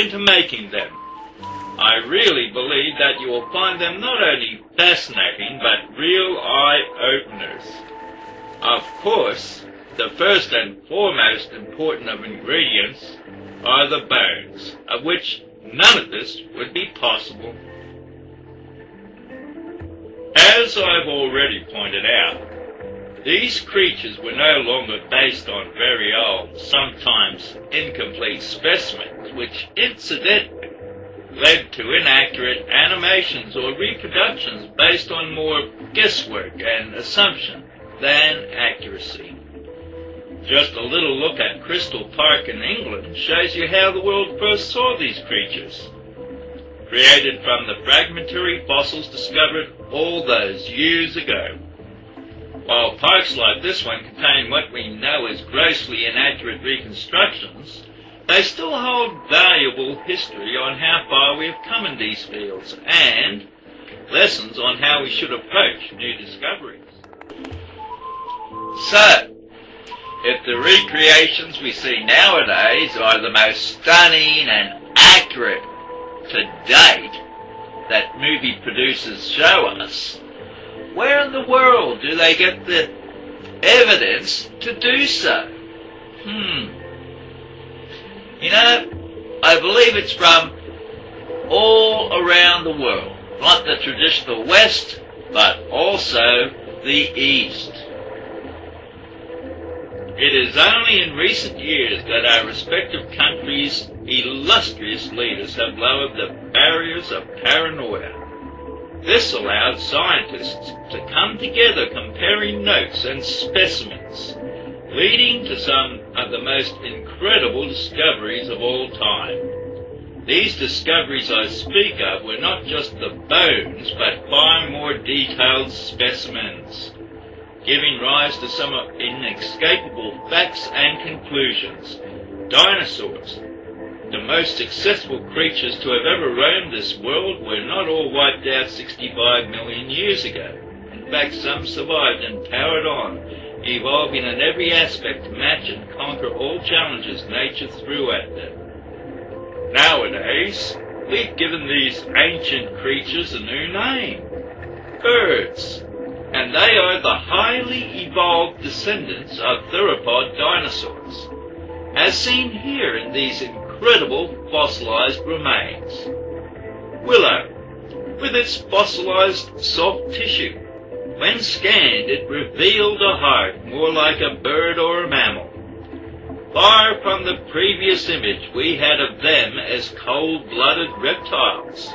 into making them. I really believe that you will find them not only fascinating, but real eye-openers. Of course, the first and foremost important of ingredients are the bones, of which none of this would be possible. As I've already pointed out, these creatures were no longer based on very old, sometimes incomplete specimens, which incidentally led to inaccurate animations or reproductions based on more guesswork and assumption than accuracy. Just a little look at Crystal Park in England shows you how the world first saw these creatures, created from the fragmentary fossils discovered all those years ago. While parks like this one contain what we know as grossly inaccurate reconstructions, they still hold valuable history on how far we have come in these fields and lessons on how we should approach new discoveries. So, if the recreations we see nowadays are the most stunning and accurate to date that movie producers show us, where in the world do they get the evidence to do so? You know, I believe it's from all around the world, not the traditional West, but also the East. It is only in recent years that our respective countries' illustrious leaders have lowered the barriers of paranoia. This allowed scientists to come together comparing notes and specimens, leading to some of the most incredible discoveries of all time. These discoveries I speak of were not just the bones, but far more detailed specimens, giving rise to some inescapable facts and conclusions. Dinosaurs, the most successful creatures to have ever roamed this world, were not all wiped out 65 million years ago. In fact, some survived and powered on, evolving in every aspect to match and conquer all challenges nature threw at them. Nowadays, we've given these ancient creatures a new name: birds. And they are the highly evolved descendants of theropod dinosaurs, as seen here in these incredible fossilized remains. Willow, with its fossilized soft tissue. When scanned, it revealed a heart more like a bird or a mammal, far from the previous image we had of them as cold-blooded reptiles.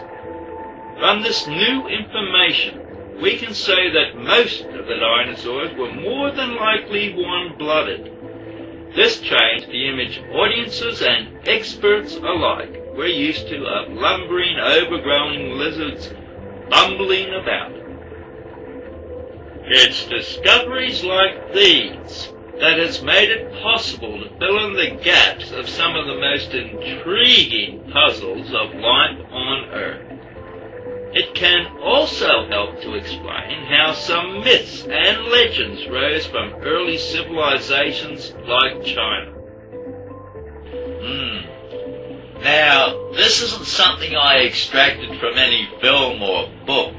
From this new information, we can say that most of the dinosaurs were more than likely warm-blooded. This changed the image audiences and experts alike were used to of lumbering, overgrown lizards bumbling about. It's discoveries like these that has made it possible to fill in the gaps of some of the most intriguing puzzles of life on Earth. It can also help to explain how some myths and legends rose from early civilizations like China. Now, this isn't something I extracted from any film or book,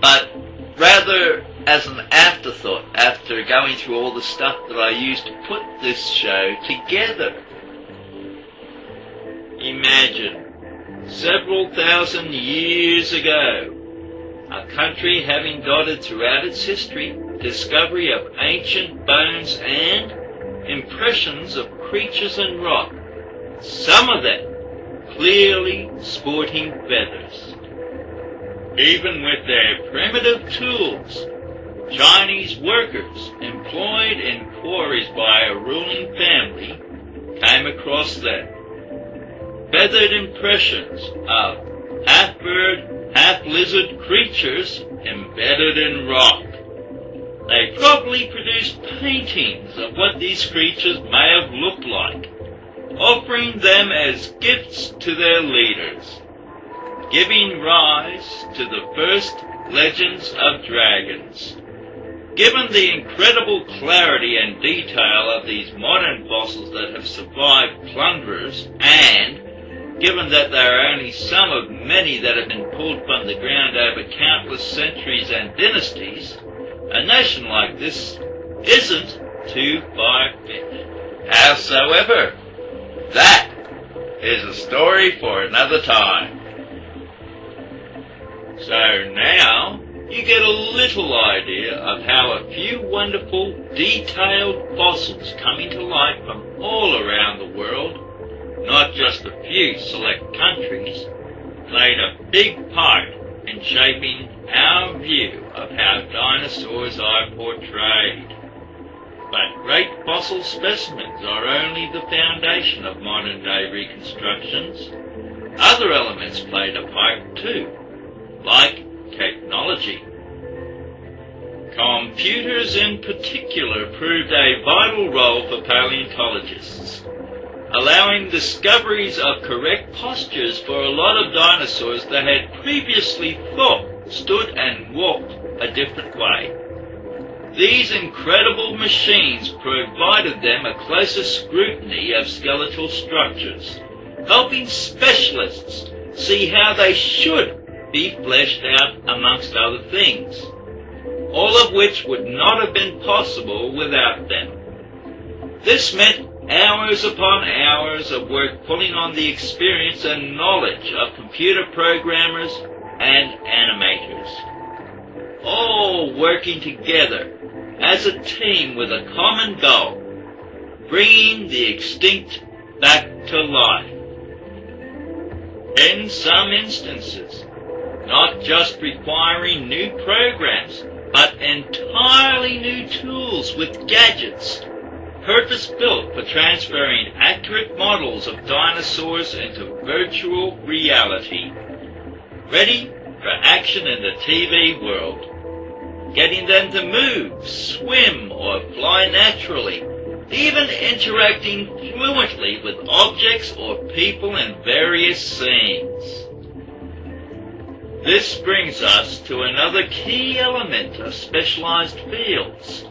but rather as an afterthought after going through all the stuff that I used to put this show together. Imagine, several thousand years ago, a country having dotted throughout its history discovery of ancient bones and impressions of creatures in rock, some of them clearly sporting feathers. Even with their primitive tools, Chinese workers employed in quarries by a ruling family came across them. Feathered impressions of half-bird, half-lizard creatures embedded in rock. They probably produced paintings of what these creatures may have looked like, offering them as gifts to their leaders, giving rise to the first legends of dragons. Given the incredible clarity and detail of these modern fossils that have survived plunderers and given that they are only some of many that have been pulled from the ground over countless centuries and dynasties, a nation like this isn't too far-fetched. Howsoever, that is a story for another time. So now you get a little idea of how a few wonderful, detailed fossils coming to light from all around the world, not just a few select countries, played a big part in shaping our view of how dinosaurs are portrayed. But great fossil specimens are only the foundation of modern-day reconstructions. Other elements played a part too, like technology. Computers in particular proved a vital role for paleontologists, allowing discoveries of correct postures for a lot of dinosaurs that had previously thought, stood and walked a different way. These incredible machines provided them a closer scrutiny of skeletal structures, helping specialists see how they should be fleshed out amongst other things, all of which would not have been possible without them. This meant hours upon hours of work pulling on the experience and knowledge of computer programmers and animators, all working together as a team with a common goal, bringing the extinct back to life. In some instances, not just requiring new programs, but entirely new tools with gadgets, purpose-built for transferring accurate models of dinosaurs into virtual reality, ready for action in the TV world, getting them to move, swim, or fly naturally, even interacting fluently with objects or people in various scenes. This brings us to another key element of specialized fields.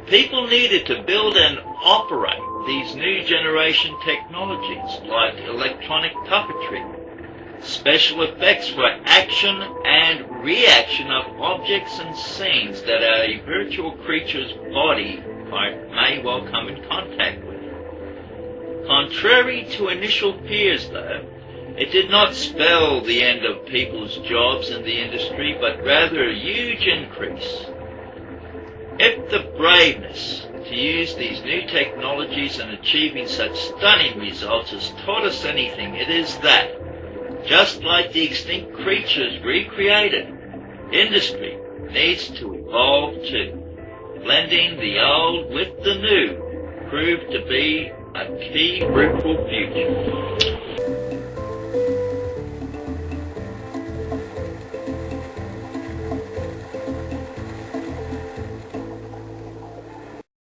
People needed to build and operate these new generation technologies like electronic puppetry, special effects for action and reaction of objects and scenes that a virtual creature's body part may well come in contact with. Contrary to initial fears, though, it did not spell the end of people's jobs in the industry, but rather a huge increase. If the braveness to use these new technologies in achieving such stunning results has taught us anything, it is that, just like the extinct creatures recreated, industry needs to evolve too. Blending the old with the new proved to be a key fruitful future.